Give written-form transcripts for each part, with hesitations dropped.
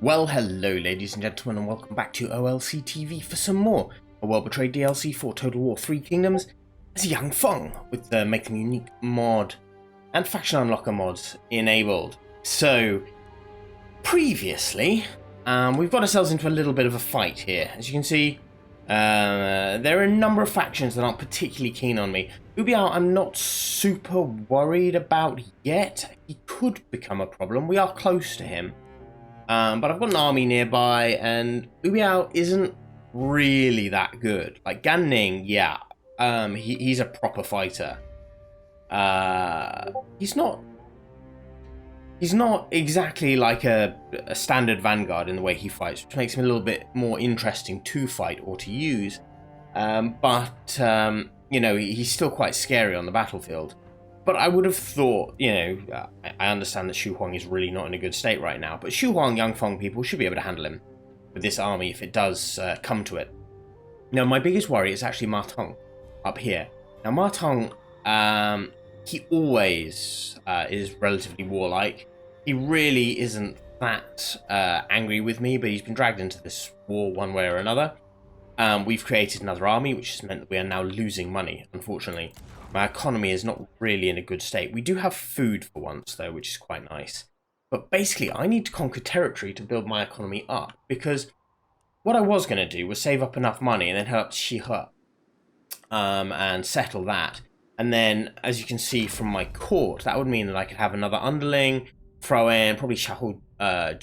Well, hello ladies and gentlemen, and welcome back to OLC TV for some more A World Betrayed DLC for Total War 3 Kingdoms as young Feng, with the Make Them Unique mod and Faction Unlocker mods enabled. So, previously, we've got ourselves into a little bit of a fight here. As you can see, there are a number of factions that aren't particularly keen on me. Ubiao I'm not super worried about yet. He could become a problem. We are close to him. But I've got an army nearby, and Ubiao isn't really that good. Like, Gan Ning, yeah, he's a proper fighter. He's not exactly like a standard vanguard in the way he fights, which makes him a little bit more interesting to fight or to use. But you know, he's still quite scary on the battlefield. But I would have thought, you know, I understand that Huang is really not in a good state right now, but Huang, young Feng people should be able to handle him with this army if it does come to it. Now, my biggest worry is actually Ma Teng up here. Now, Ma Teng, he always is relatively warlike. He really isn't that angry with me, but he's been dragged into this war one way or another. We've created another army, which has meant that we are now losing money, unfortunately. My economy is not really in a good state. We do have food for once, though, which is quite nice. But basically, I need to conquer territory to build my economy up, because what I was going to do was save up enough money and then head up to Shihe and settle that. And then, as you can see from my court, that would mean that I could have another underling, throw in probably Xiahou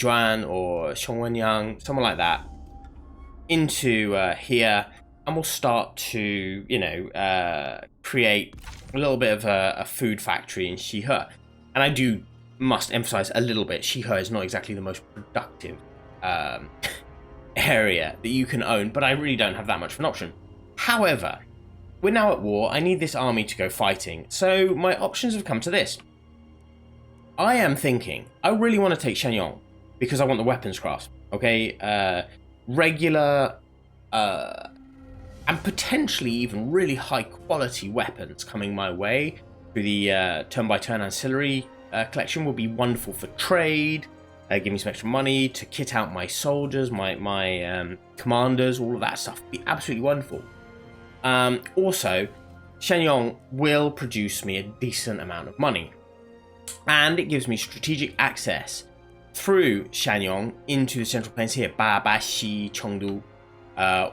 Juan or Shanyong, someone like that, into here. And we'll start to, you know, create a little bit of a food factory in Shihe. And I must emphasize a little bit, Shihe is not exactly the most productive area that you can own, but I really don't have that much of an option. However, we're now at war. I need this army to go fighting. So my options have come to this. I am thinking, I really want to take Shanyong because I want the weapons craft. Okay, regular... and potentially even really high quality weapons coming my way through the turn-by-turn ancillary collection will be wonderful for trade, give me some extra money to kit out my soldiers, my commanders, all of that stuff would be absolutely wonderful. Also, Shanyong will produce me a decent amount of money, and it gives me strategic access through Shanyong into the central plains here, Babaxi, Chengdu,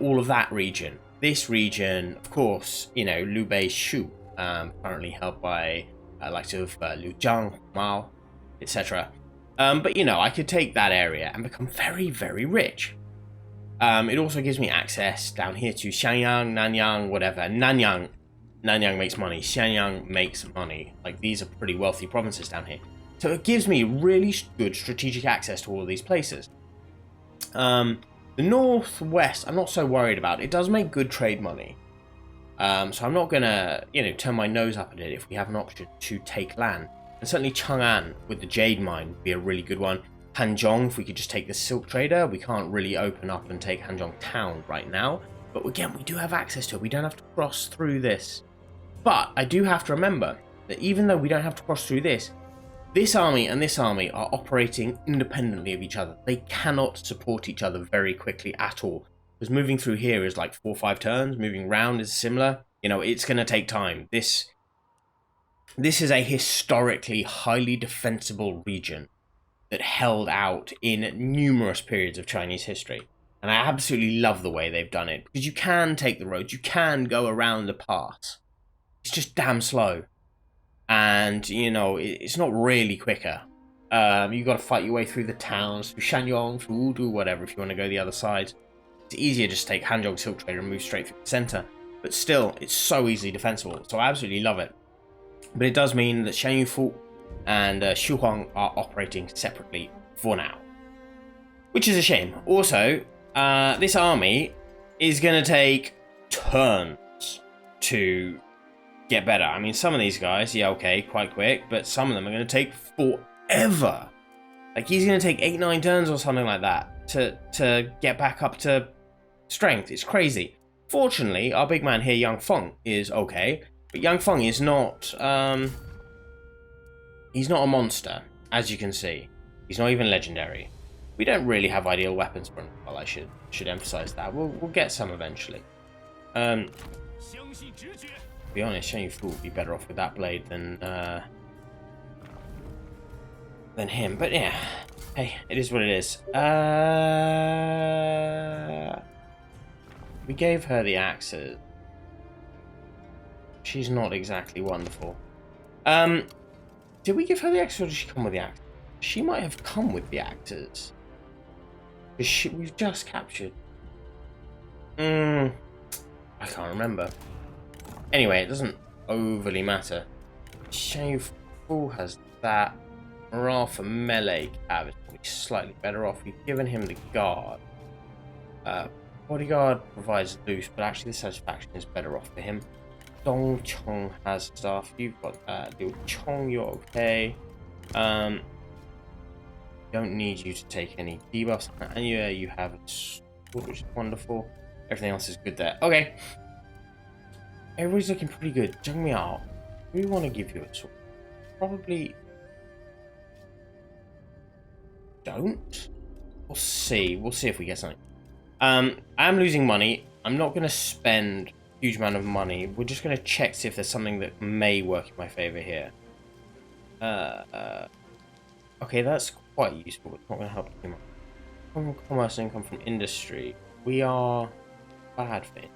all of that region. This region, of course, you know, Lubei Shu, currently held by likes of Liu Zhang, Mao, etc. But, you know, I could take that area and become very, very rich. It also gives me access down here to Shanyang, Nanyang, whatever. Nanyang makes money. Shanyang makes money. Like, these are pretty wealthy provinces down here. So it gives me really good strategic access to all of these places. The northwest, I'm not so worried about. It does make good trade money. So I'm not going to, you know, turn my nose up at it if we have an option to take land. And certainly Chang'an with the jade mine would be a really good one. Hanzhong, if we could just take the silk trader. We can't really open up and take Hanzhong town right now. But again, we do have access to it. We don't have to cross through this. But I do have to remember that even though we don't have to cross through this army and this army are operating independently of each other. They cannot support each other very quickly at all. Because moving through here is like 4 or 5 turns. Moving round is similar. You know, it's going to take time. This is a historically highly defensible region that held out in numerous periods of Chinese history. And I absolutely love the way they've done it. Because you can take the roads. You can go around the pass. It's just damn slow. And, you know, it's not really quicker. You've got to fight your way through the towns, through Shanyong, through Wudu, whatever, if you want to go the other side. It's easier just to take Hanzhong Silk Trader and move straight through the center. But still, it's so easily defensible, so I absolutely love it. But it does mean that Shan Yufu and Huang are operating separately for now. Which is a shame. Also, this army is going to take turns to get better. I mean, some of these guys, yeah, okay, quite quick, but some of them are going to take forever. Like, he's going to take 8-9 turns or something like that to get back up to strength. It's crazy. Fortunately, our big man here, young Feng, is okay, but young Feng is not, he's not a monster, as you can see. He's not even legendary. We don't really have ideal weapons for him. Well, I should emphasize that. We'll get some eventually. To be honest, Shanyong would be better off with that blade than him. But yeah, hey, it is what it is. We gave her the axes. She's not exactly wonderful. Did we give her the axes or did she come with the axes? She might have come with the axes. We've just captured. I can't remember. Anyway, it doesn't overly matter. Shanyong has that. Morale for melee cab is probably slightly better off. We've given him the guard. Bodyguard provides loose, but actually the satisfaction is better off for him. Dong Chong has stuff. You've got that. Liu Chong, you're okay. Don't need you to take any debuffs. And yeah, you have a sword, which is wonderful. Everything else is good there. Okay. Everybody's looking pretty good. Jung Miao, we want to give you a sword. Probably don't. We'll see. We'll see if we get something. I'm losing money. I'm not going to spend a huge amount of money. We're just going to check to see if there's something that may work in my favor here. Okay, that's quite useful. It's not going to help too much. Income from commerce, income from industry. We are bad for it.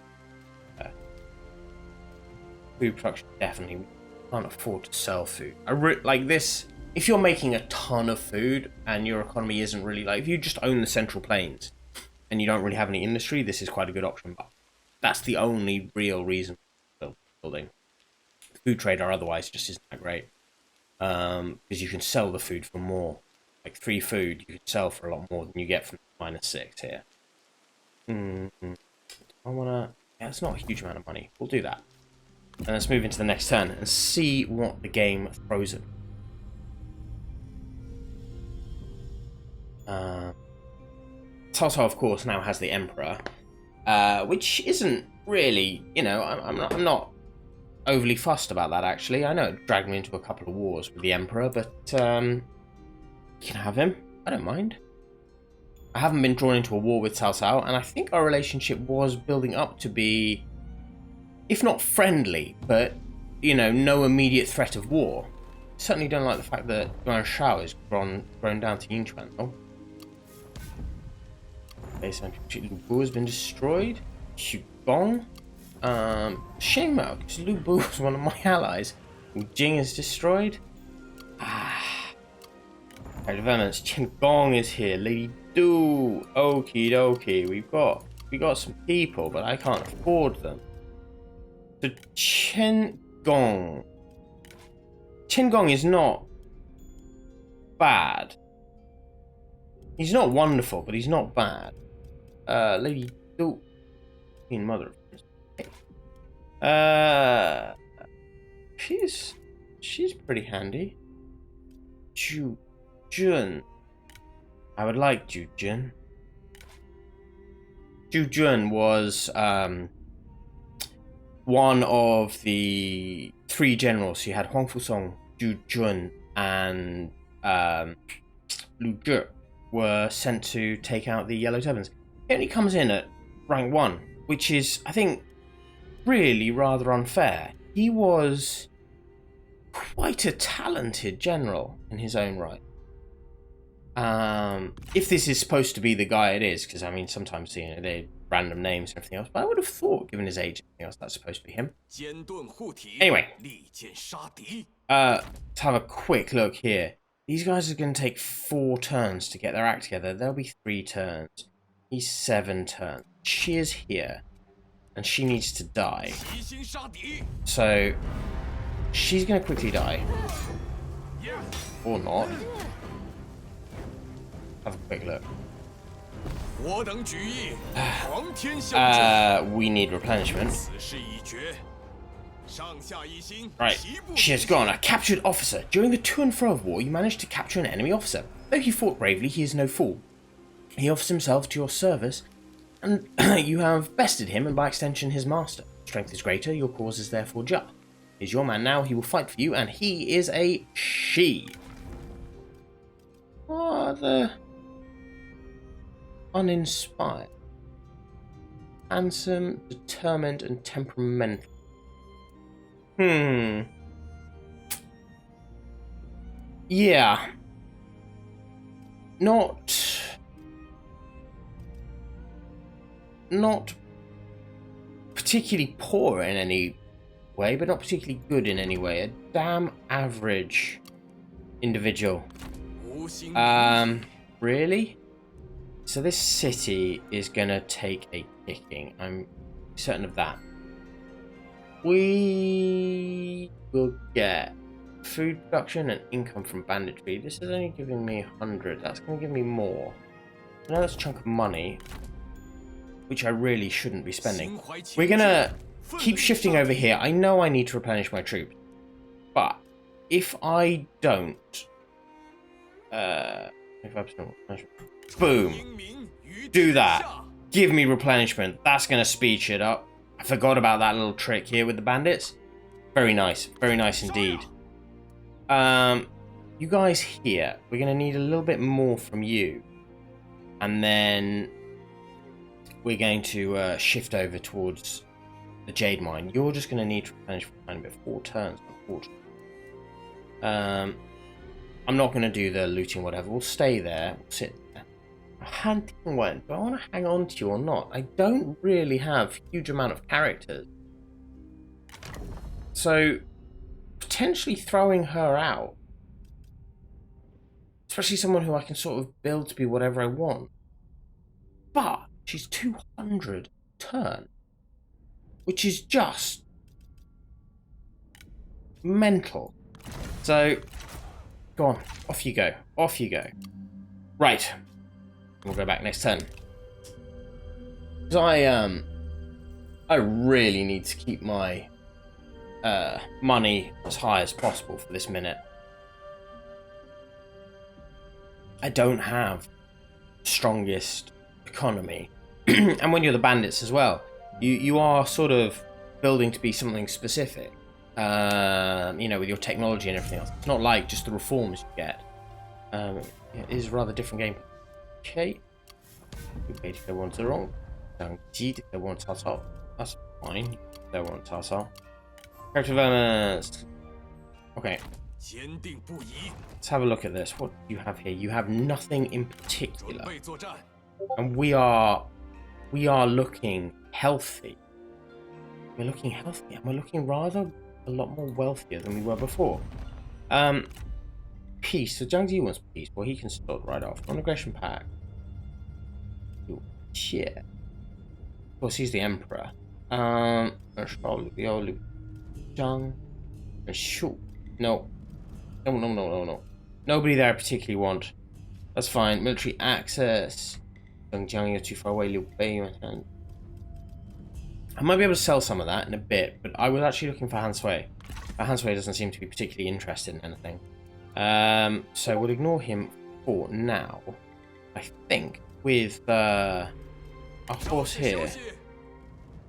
Food production, definitely. We can't afford to sell food. Like this. If you're making a ton of food and your economy isn't really like, if you just own the Central Plains and you don't really have any industry, this is quite a good option. But that's the only real reason for building. Food trade or otherwise just isn't that great. Because you can sell the food for more. Like 3 food, you can sell for a lot more than you get from -6 here. I wanna. Yeah, it's not a huge amount of money. We'll do that. And let's move into the next turn and see what the game throws at me. Toto, of course, now has the Emperor, which isn't really, you know, I'm not overly fussed about that, actually. I know it dragged me into a couple of wars with the Emperor, but you can have him. I don't mind. I haven't been drawn into a war with Cao Cao, and I think our relationship was building up to be, if not friendly, but, you know, no immediate threat of war. Certainly don't like the fact that Yuan Shao is grown down to Yinchuan, though. Base entry Lu Bu has been destroyed. Xugong. Shame out, because Lu Bu was one of my allies. Wu Jing is destroyed. Our developments. Chen Gong is here. Lady Du. Okie dokie. We got some people, but I can't afford them. So Chen Gong. Chen Gong is not bad. He's not wonderful, but he's not bad. Lady Du. Queen Mother. She's pretty handy. Ju Jun. I would like Ju Jun. Ju Jun was one of the 3 generals. You had Huang Fusong, Ju Jun, and Lu Zhi were sent to take out the Yellow Turbans. He only comes in at rank 1, which is, I think, really rather unfair. He was quite a talented general in his own right. If this is supposed to be the guy, it is, because I mean sometimes, you know, they random names and everything else, but I would have thought, given his age and everything else, that's supposed to be him. Anyway, let's have a quick look here. These guys are going to take 4 turns to get their act together. There'll be 3 turns. He's 7 turns. She is here, and she needs to die. So she's going to quickly die, or not. Have a quick look. We need replenishment. Right, she has gone. A captured officer. During the to and fro of war, you managed to capture an enemy officer. Though he fought bravely, he is no fool. He offers himself to your service, and you have bested him, and by extension his master. Strength is greater, your cause is therefore just. He is your man now, he will fight for you, and he is a she. uninspired. Handsome, determined, and temperamental. Yeah. Not particularly poor in any way, but not particularly good in any way. A damn average individual. Really? So this city is gonna take a kicking. I'm certain of that. We will get food production and income from banditry. This is only giving me 100. That's gonna give me more. I know that's a chunk of money, which I really shouldn't be spending. We're gonna keep shifting over here. I know I need to replenish my troops, but if I don't, boom, do that. Give me replenishment. That's gonna speed shit up. I forgot about that little trick here with the bandits. Very nice indeed. You guys here, we're gonna need a little bit more from you, and then we're going to shift over towards the jade mine. You're just going to need to replenish for a tiny bit. 4 turns, unfortunately. I'm not going to do the looting, whatever. We'll stay there. We'll sit there. Hunting went. Do I want to hang on to you or not? I don't really have a huge amount of characters. So, potentially throwing her out. Especially someone who I can sort of build to be whatever I want. But she's 200 turn, which is just mental. So, go on, off you go, off you go. Right, we'll go back next turn. Because I really need to keep my money as high as possible for this minute. I don't have the strongest economy. And when you're the bandits as well, you are sort of building to be something specific, you know, with your technology and everything else. It's not like just the reforms you get. It is a rather different game. Okay, they want it wrong. They want us up. That's fine. They want us up. Character development. Okay. Let's have a look at this. What do you have here? You have nothing in particular. And we are looking healthy. We're looking healthy, and we're looking rather a lot more wealthier than we were before. Peace. So Jiang Ji wants peace. Well, he can start right off. Non-aggression pact. Shit. Of course, he's the emperor. Shoot. No. No. Nobody there I particularly want. That's fine. Military access. You're too far away. I might be able to sell some of that in a bit, but I was actually looking for Han Sui. But Han Sui doesn't seem to be particularly interested in anything. So we'll ignore him for now. I think with our force here,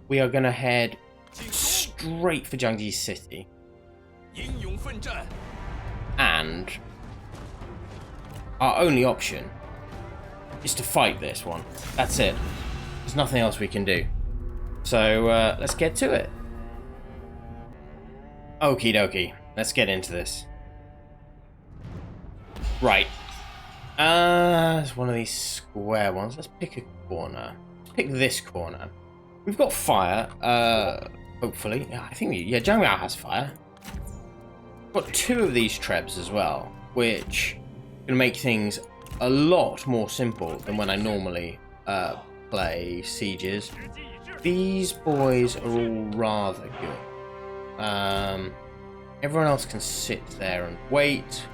we are going to head straight for Jiangji's city. And our only option is to fight this one. That's it. There's nothing else we can do. So let's get to it. Okie dokie. Let's get into this. Right. It's one of these square ones. Let's pick a corner. Let's pick this corner. We've got fire. Hopefully. Yeah, I think Zhang Miao has fire. Got 2 of these trebs as well, which can make things a lot more simple than when I normally play sieges. These boys are all rather good. Everyone else can sit there and wait.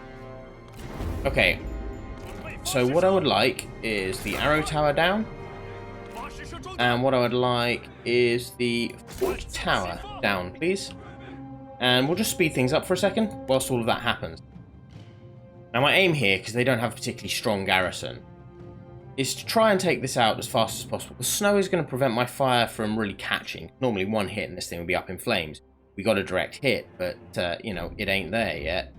Okay, so what I would like is the arrow tower down, and what I would like is the fort tower down, please. And we'll just speed things up for a second whilst all of that happens. Now my aim here, because they don't have a particularly strong garrison, is to try and take this out as fast as possible. The snow is going to prevent my fire from really catching. Normally one hit and this thing will be up in flames. We got a direct hit, but you know, it ain't there yet.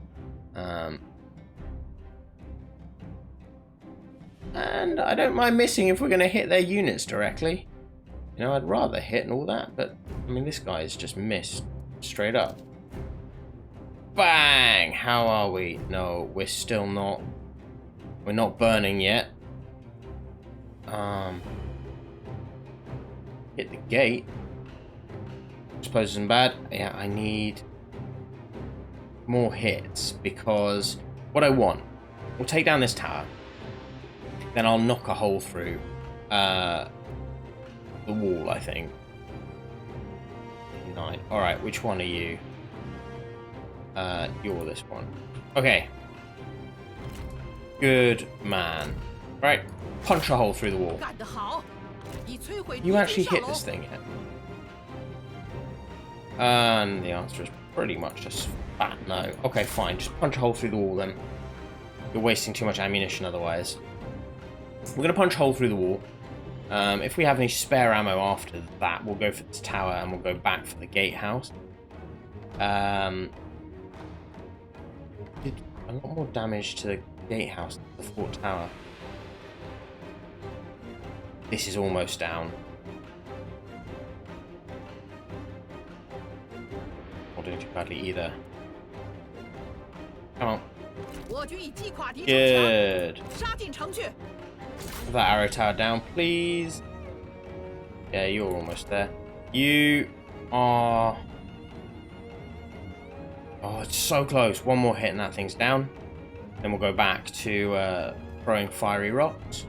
and I don't mind missing if we're going to hit their units directly. You know, I'd rather hit and all that, but I mean, this guy's just missed straight up. Bang! How are we? No, we're still not. We're not burning yet. Hit the gate. Suppose isn't bad. Yeah, I need more hits because what I want. We'll take down this tower. Then I'll knock a hole through the wall, I think. 9. Alright, which one are you? You're this one. Okay. Good man. Right, punch a hole through the wall. You actually hit this thing yet? And the answer is pretty much just fat no. Okay, fine. Just punch a hole through the wall then. You're wasting too much ammunition otherwise. We're going to punch a hole through the wall. If we have any spare ammo after that, we'll go for this tower and we'll go back for the gatehouse. Did a lot more damage to the gatehouse than the fort tower. This is almost down. Not doing too badly either. Come on. Good. Have that arrow tower down, please. Yeah, you're almost there. You are... Oh, it's so close. One more hit and that thing's down. Then we'll go back to throwing fiery rocks.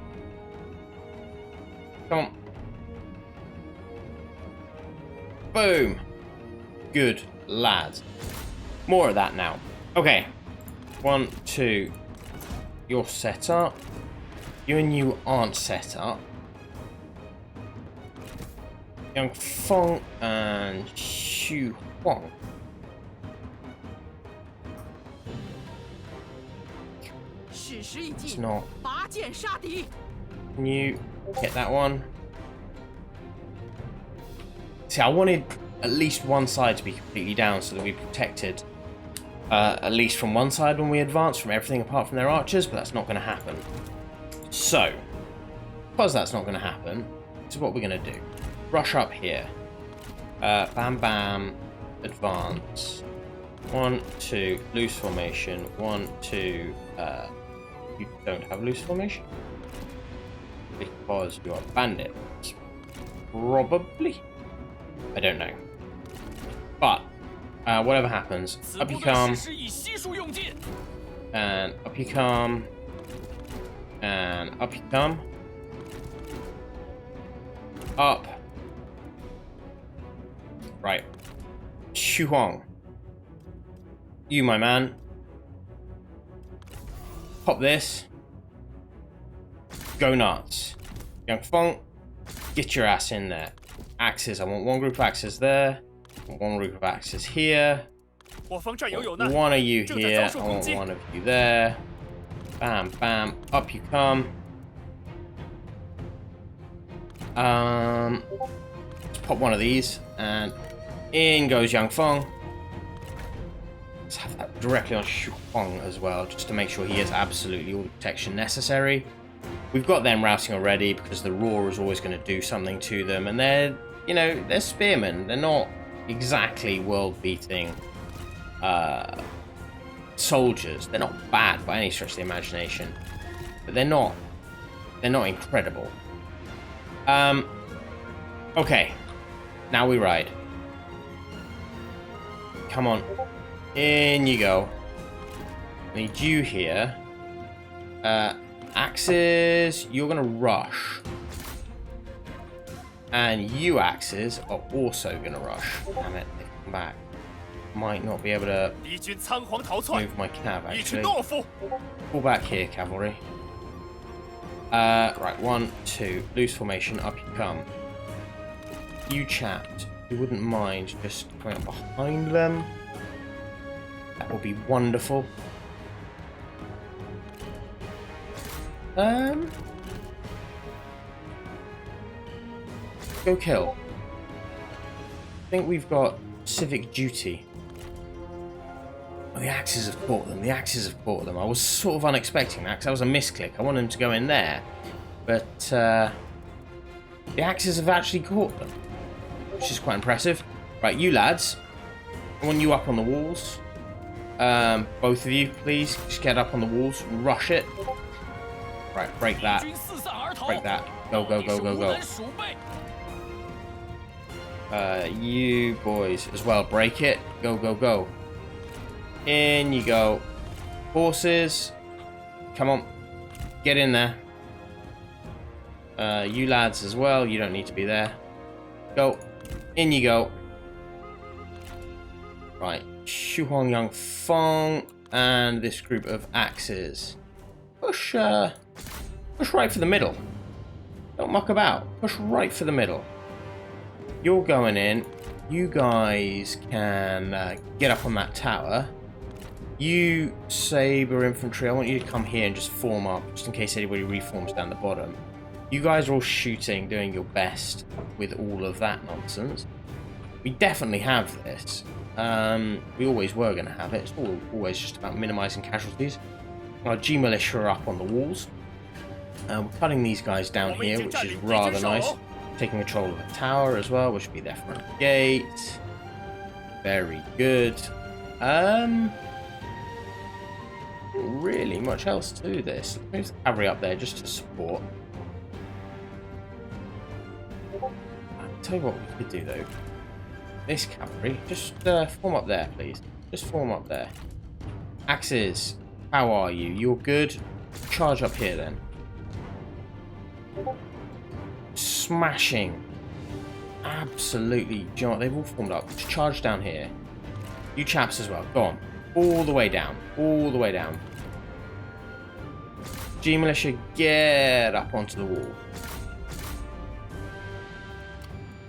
Come on. Boom. Good lad. More of that now. Okay. 1, 2. You're set up. You and you aren't set up. Young Feng and Huang. It's not. Can you get that one? See, I wanted at least one side to be completely down so that we protected at least from one side when we advance from everything apart from their archers, but that's not going to happen. So, because that's not going to happen, this is what we're going to do. Rush up here. Bam, bam. Advance. 1, 2. Loose formation. 1, 2. You don't have loose formation. Because you are bandits. Probably. I don't know. But, whatever happens, up you come. And up you come. And up you come. Up. Right. Huang. You, my man. Pop this. Go nuts. Young Feng, get your ass in there. Axes. I want one group of axes there. One group of axes here. One of you here. I want one of you there. Bam, bam. Up you come. Let's pop one of these. And in goes Young Feng. Let's have that directly on Huang as well, just to make sure he has absolutely all the protection necessary. We've got them routing already because the roar is always going to do something to them, and they're, you know, they're spearmen. They're not exactly world-beating soldiers. They're not bad by any stretch of the imagination, but they're not incredible. Okay, now we ride. Come on. In you go. Need you here. Axes, you're gonna rush. And you axes are also gonna rush. Damn it, they come back. Might not be able to move my cav actually. Pull back here, cavalry. Right, 1, 2. Loose formation, up you come. You chapped, you wouldn't mind just going up behind them. That would be wonderful. Go kill. I think we've got civic duty. Oh, the axes have caught them. The axes have caught them. I was sort of unexpecting that because that was a misclick. I wanted them to go in there. But the axes have actually caught them, which is quite impressive. Right, you lads. I want you up on the walls. Both of you, please. Just get up on the walls. Rush it. Right, break that. Break that. Go, go, go, go, go. You boys as well. Break it. Go, go, go. In you go. Horses. Come on. Get in there. You lads as well. You don't need to be there. Go. In you go. Right. Huang, Feng, and this group of axes. Push right for the middle. Don't muck about. Push right for the middle. You're going in. You guys can get up on that tower. You saber infantry, I want you to come here and just form up, just in case anybody reforms down the bottom. You guys are all shooting, doing your best with all of that nonsense. We definitely have this. We always were going to have it. It's always just about minimizing casualties. Our G militia are up on the walls. We're cutting these guys down here, which is rather nice. Taking control of the tower as well, which would be their front gate. Very good. Really much else to this. Move the cavalry up there just to support. I'll tell you what we could do though. This cavalry, just form up there, please. Just form up there. Axes, how are you? You're good. Charge up here then. Smashing. Absolutely. Do you know what? They've all formed up. Just charge down here. You chaps as well. Go on. All the way down. All the way down. G militia, get up onto the wall.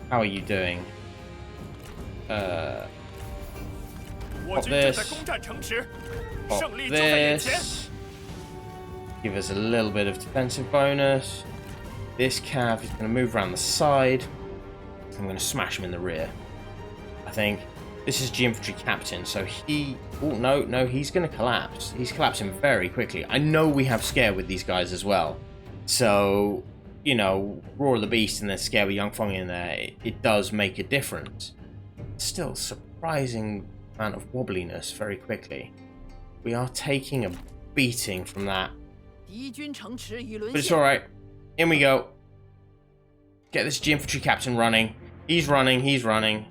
How are you doing? Pop this. Pop this. Give us a little bit of defensive bonus. This cav is going to move around the side. I'm going to smash him in the rear. I think this is G infantry captain, so he... Oh, no, he's going to collapse. He's collapsing very quickly. I know we have scare with these guys as well. So, you know, Roar of the Beast and then scare with Young Feng in there, it does make a difference. Still, surprising amount of wobbliness very quickly. We are taking a beating from that. But it's alright. In we go. Get this G infantry captain running. He's running, he's running.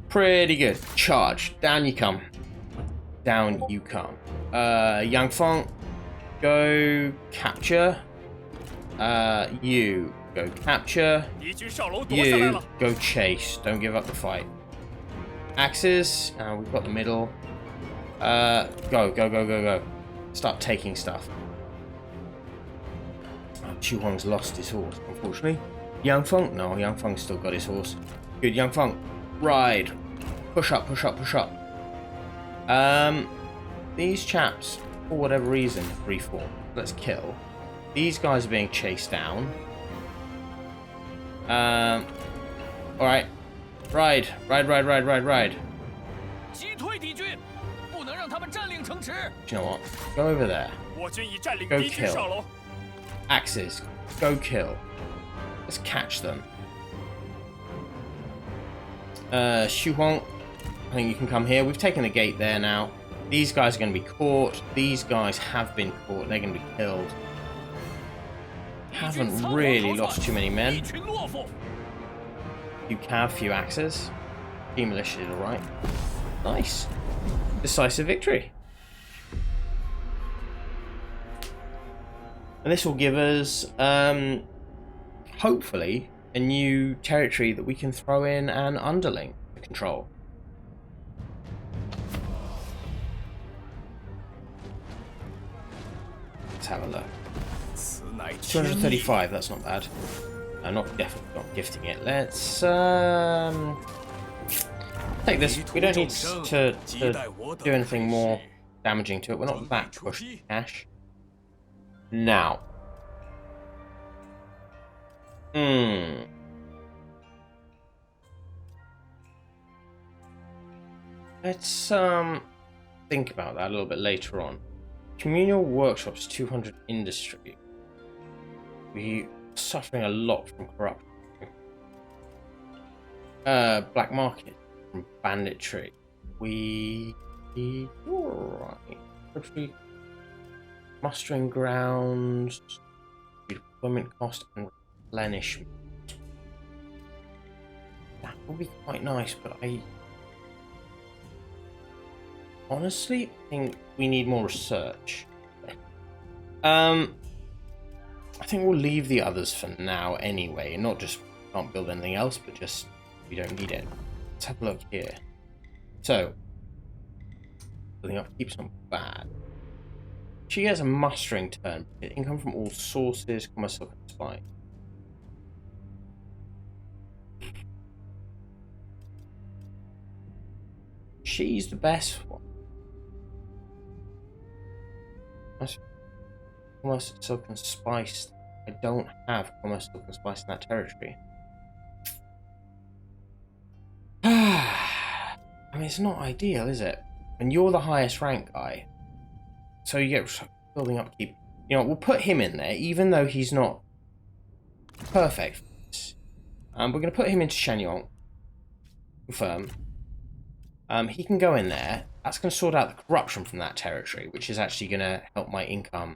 Pretty good. Charge. Down you come. Down you come. Young Feng, go capture. You go capture. You go chase. Don't give up the fight. Axes. We've got the middle. Go. Start taking stuff. Chu Huang's lost his horse, unfortunately. Young Feng? No, Young Feng's still got his horse. Good, Young Feng. Ride. Push up. These chaps, for whatever reason, reform. Let's kill. These guys are being chased down. Alright. Ride. Do you know what? Go over there. Go kill. Axes. Go kill. Let's catch them. Huang, I think you can come here. We've taken the gate there now. These guys are going to be caught. These guys have been caught. They're going to be killed. Haven't really lost too many men. You have few axes. Team militia did alright. Nice. Decisive victory. And this will give us, hopefully, a new territory that we can throw in an underling to control. Let's have a look. 235, that's not bad. I'm definitely not gifting it. Let's take this. We don't need to do anything more damaging to it. We're not that pushed cash. Now. Let's think about that a little bit later on. Communal workshops, 200 industry. We suffering a lot from corruption. Black market from banditry. Alright. Mustering grounds, deployment cost, and replenishment. That would be quite nice, but I honestly think we need more research. I think we'll leave the others for now anyway. Not just can't build anything else, but just we don't need it. Let's have a look here. So, building up keeps not bad. She gets a mustering turn. Income from all sources, commerce, silk, and spice. She's the best one. Commerce, silk, and spice. I don't have commerce, silk, and spice in that territory. I mean, it's not ideal, is it? And you're the highest rank guy. So you get building upkeep. You know, we'll put him in there, even though he's not perfect. We're going to put him into Shanyong. Confirm. He can go in there. That's going to sort out the corruption from that territory, which is actually going to help my income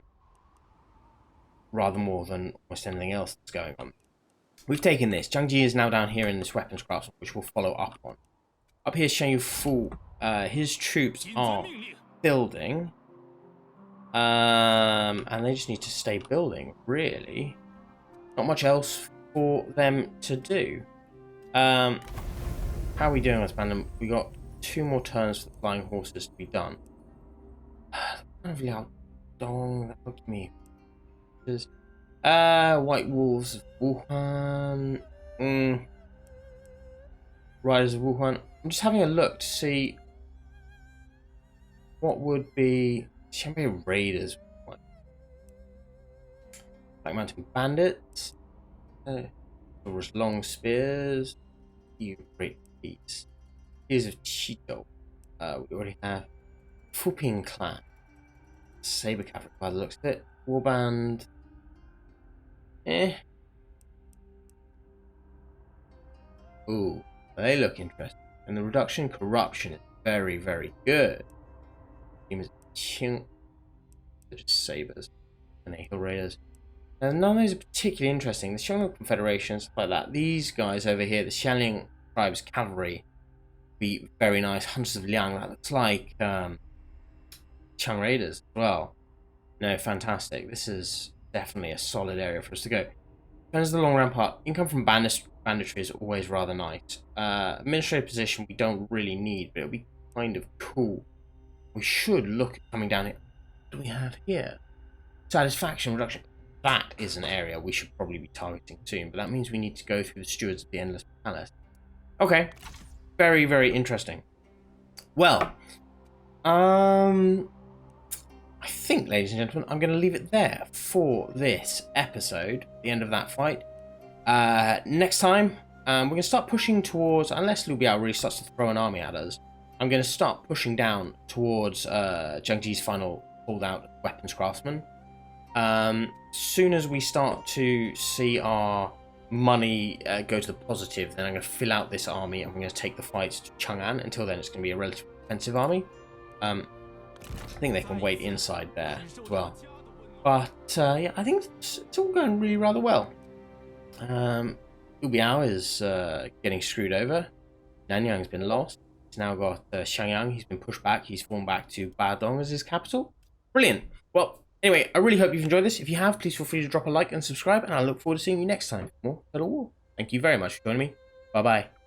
rather more than almost anything else that's going on. We've taken this. Zhangji is now down here in this weapons craftsman, which we'll follow up on. Up here is Shanyong Fu. His troops are building. And they just need to stay building, really. Not much else for them to do. How are we doing this, Bandam? We got 2 more turns for the flying horses to be done. Dong, that looked me. White wolves of Wuhan. Riders of Wuhan. I'm just having a look to see what would be. Shanghai Raiders. Black Mountain Bandits. Long Spears. You Great Beasts. Here's of Cheeto. We already have Fuping Clan. Saber Cavalry by the looks of it. Warband. Ooh, they look interesting. And the reduction in corruption is very, very good. Team is Qing. They're just sabers and hill raiders. Now, none of those are particularly interesting. The Shanyong Confederation, stuff like that. These guys over here, the Shanyong Tribes Cavalry, be very nice. Hunters of Liang, that looks like Chang Raiders as well. No, fantastic. This is definitely a solid area for us to go. Depends on the long rampart. Income from banditry is always rather nice. Administrative position we don't really need, but it'll be kind of cool. We should look at coming down here. What do we have here? Satisfaction reduction. That is an area we should probably be targeting soon, but that means we need to go through the stewards of the Endless Palace. Okay. Very, very interesting. Well, I think, ladies and gentlemen, I'm going to leave it there for this episode, the end of that fight. Next time, we're going to start pushing towards, unless Liu Biao really starts to throw an army at us, I'm going to start pushing down towards Zhang Ji's final pulled-out weapons craftsman. Soon as we start to see our money go to the positive, then I'm going to fill out this army and we're going to take the fights to Chang'an. Until then, it's going to be a relatively defensive army. I think they can wait inside there as well. But yeah, I think it's all going really rather well. Liu Biao is getting screwed over. Nanyang's been lost. He's now got Shanyang. He's been pushed back. He's fallen back to Badong as his capital. Brilliant. Well, anyway, I really hope you've enjoyed this. If you have, please feel free to drop a like and subscribe, and I look forward to seeing you next time for more Total War. Thank you very much for joining me. Bye-bye.